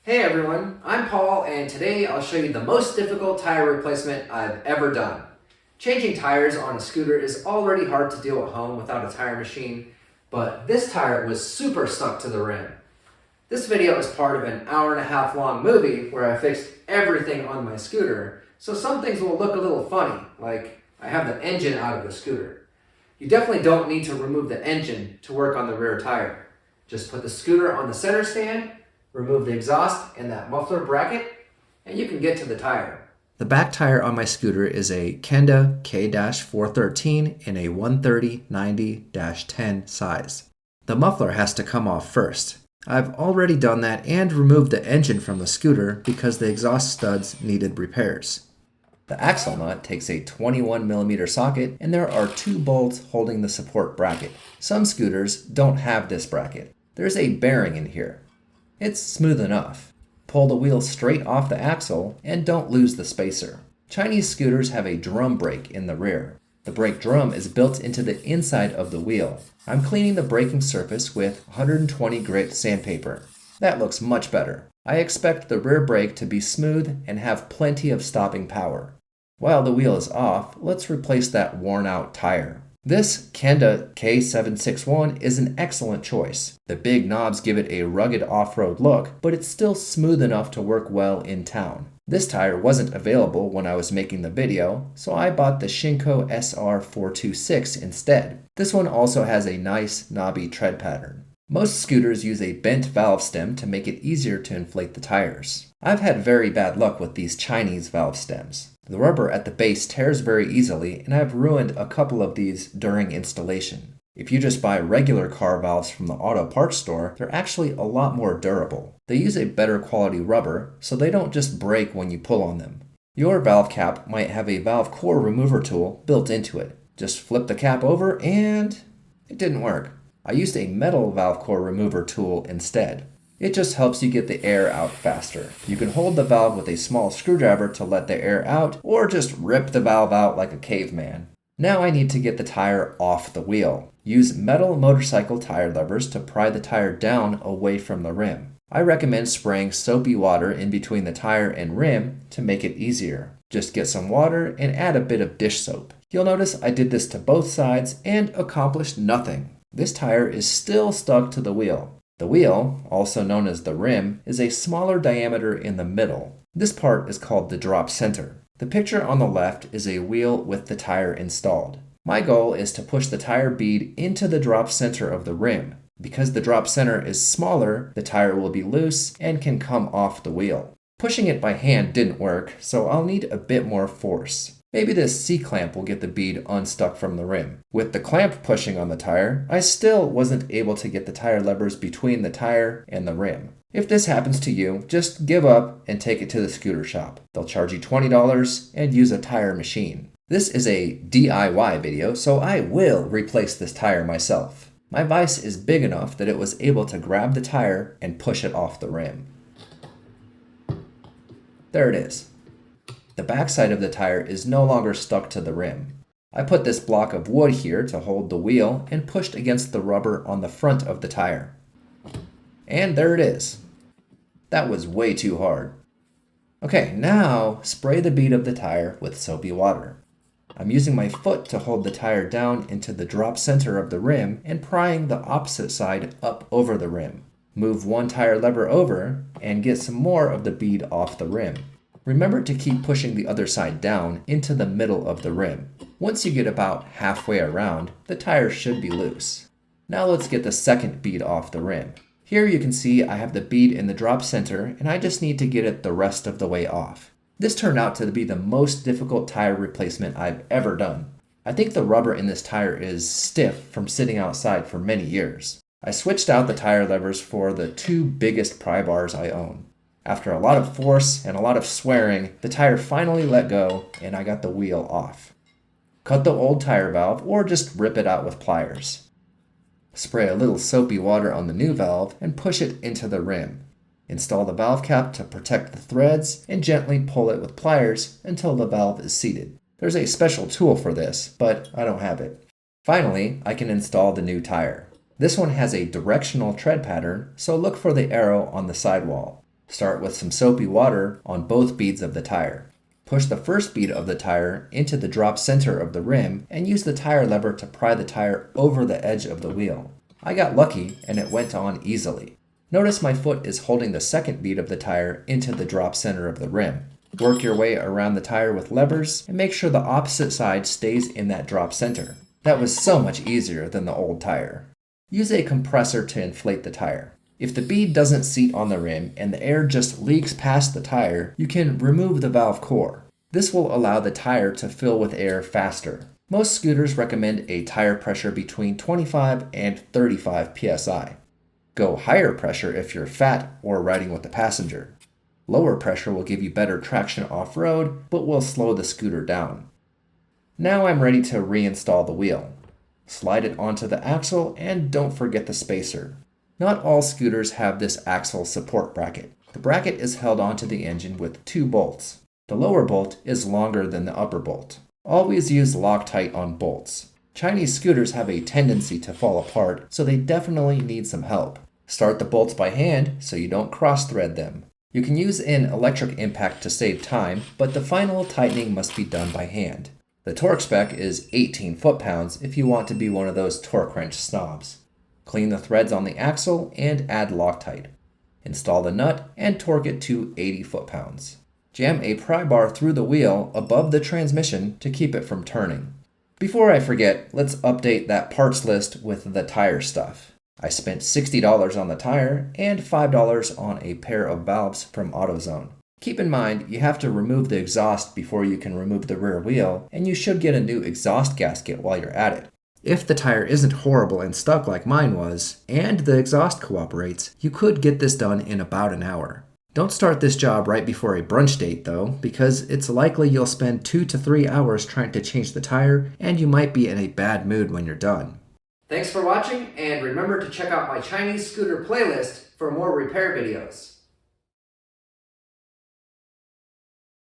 Hey everyone, I'm Paul and today I'll show you the most difficult tire replacement I've ever done. Changing tires on a scooter is already hard to do at home without a tire machine, but this tire was super stuck to the rim. This video is part of an hour-and-a-half long movie where I fixed everything on my scooter, so some things will look a little funny, like I have the engine out of the scooter. You definitely don't need to remove the engine to work on the rear tire. Just put the scooter on the center stand, remove the exhaust and that muffler bracket, and you can get to the tire. The back tire on my scooter is a Kenda K-413 in a 130/90-10 size. The muffler has to come off first. I've already done that and removed the engine from the scooter because the exhaust studs needed repairs. The axle nut takes a 21mm socket and there are 2 bolts holding the support bracket. Some scooters don't have this bracket. There's a bearing in here. It's smooth enough. Pull the wheel straight off the axle and don't lose the spacer. Chinese scooters have a drum brake in the rear. The brake drum is built into the inside of the wheel. I'm cleaning the braking surface with 120 grit sandpaper. That looks much better. I expect the rear brake to be smooth and have plenty of stopping power. While the wheel is off, let's replace that worn out tire. This Kenda K761 is an excellent choice. The big knobs give it a rugged off-road look, but it's still smooth enough to work well in town. This tire wasn't available when I was making the video, so I bought the Shinko SR426 instead. This one also has a nice knobby tread pattern. Most scooters use a bent valve stem to make it easier to inflate the tires. I've had very bad luck with these Chinese valve stems. The rubber at the base tears very easily, and I've ruined a couple of these during installation. If you just buy regular car valves from the auto parts store, they're actually a lot more durable. They use a better quality rubber, so they don't just break when you pull on them. Your valve cap might have a valve core remover tool built into it. Just flip the cap over and it didn't work. I used a metal valve core remover tool instead. It just helps you get the air out faster. You can hold the valve with a small screwdriver to let the air out, or just rip the valve out like a caveman. Now I need to get the tire off the wheel. Use metal motorcycle tire levers to pry the tire down away from the rim. I recommend spraying soapy water in between the tire and rim to make it easier. Just get some water and add a bit of dish soap. You'll notice I did this to both sides and accomplished nothing. This tire is still stuck to the wheel. The wheel, also known as the rim, is a smaller diameter in the middle. This part is called the drop center. The picture on the left is a wheel with the tire installed. My goal is to push the tire bead into the drop center of the rim. Because the drop center is smaller, the tire will be loose and can come off the wheel. Pushing it by hand didn't work, so I'll need a bit more force. Maybe this C-clamp will get the bead unstuck from the rim. With the clamp pushing on the tire, I still wasn't able to get the tire levers between the tire and the rim. If this happens to you, just give up and take it to the scooter shop. They'll charge you $20 and use a tire machine. This is a DIY video, so I will replace this tire myself. My vise is big enough that it was able to grab the tire and push it off the rim. There it is. The backside of the tire is no longer stuck to the rim. I put this block of wood here to hold the wheel and pushed against the rubber on the front of the tire. And there it is. That was way too hard. Okay, now spray the bead of the tire with soapy water. I'm using my foot to hold the tire down into the drop center of the rim and prying the opposite side up over the rim. Move one tire lever over and get some more of the bead off the rim. Remember to keep pushing the other side down into the middle of the rim. Once you get about halfway around, the tire should be loose. Now let's get the second bead off the rim. Here you can see I have the bead in the drop center and I just need to get it the rest of the way off. This turned out to be the most difficult tire replacement I've ever done. I think the rubber in this tire is stiff from sitting outside for many years. I switched out the tire levers for the 2 biggest pry bars I own. After a lot of force and a lot of swearing, the tire finally let go and I got the wheel off. Cut the old tire valve or just rip it out with pliers. Spray a little soapy water on the new valve and push it into the rim. Install the valve cap to protect the threads and gently pull it with pliers until the valve is seated. There's a special tool for this, but I don't have it. Finally, I can install the new tire. This one has a directional tread pattern, so look for the arrow on the sidewall. Start with some soapy water on both beads of the tire. Push the first bead of the tire into the drop center of the rim and use the tire lever to pry the tire over the edge of the wheel. I got lucky and it went on easily. Notice my foot is holding the second bead of the tire into the drop center of the rim. Work your way around the tire with levers and make sure the opposite side stays in that drop center. That was so much easier than the old tire. Use a compressor to inflate the tire. If the bead doesn't seat on the rim and the air just leaks past the tire, you can remove the valve core. This will allow the tire to fill with air faster. Most scooters recommend a tire pressure between 25 and 35 psi. Go higher pressure if you're fat or riding with a passenger. Lower pressure will give you better traction off-road, but will slow the scooter down. Now I'm ready to reinstall the wheel. Slide it onto the axle and don't forget the spacer. Not all scooters have this axle support bracket. The bracket is held onto the engine with 2 bolts. The lower bolt is longer than the upper bolt. Always use Loctite on bolts. Chinese scooters have a tendency to fall apart, so they definitely need some help. Start the bolts by hand so you don't cross-thread them. You can use an electric impact to save time, but the final tightening must be done by hand. The torque spec is 18 foot-pounds if you want to be one of those torque wrench snobs. Clean the threads on the axle and add Loctite. Install the nut and torque it to 80 foot-pounds. Jam a pry bar through the wheel above the transmission to keep it from turning. Before I forget, let's update that parts list with the tire stuff. I spent $60 on the tire and $5 on a pair of valves from AutoZone. Keep in mind, you have to remove the exhaust before you can remove the rear wheel, and you should get a new exhaust gasket while you're at it. If the tire isn't horrible and stuck like mine was, and the exhaust cooperates, you could get this done in about an hour. Don't start this job right before a brunch date though, because it's likely you'll spend 2 to 3 hours trying to change the tire, and you might be in a bad mood when you're done. Thanks for watching, and remember to check out my Chinese scooter playlist for more repair videos.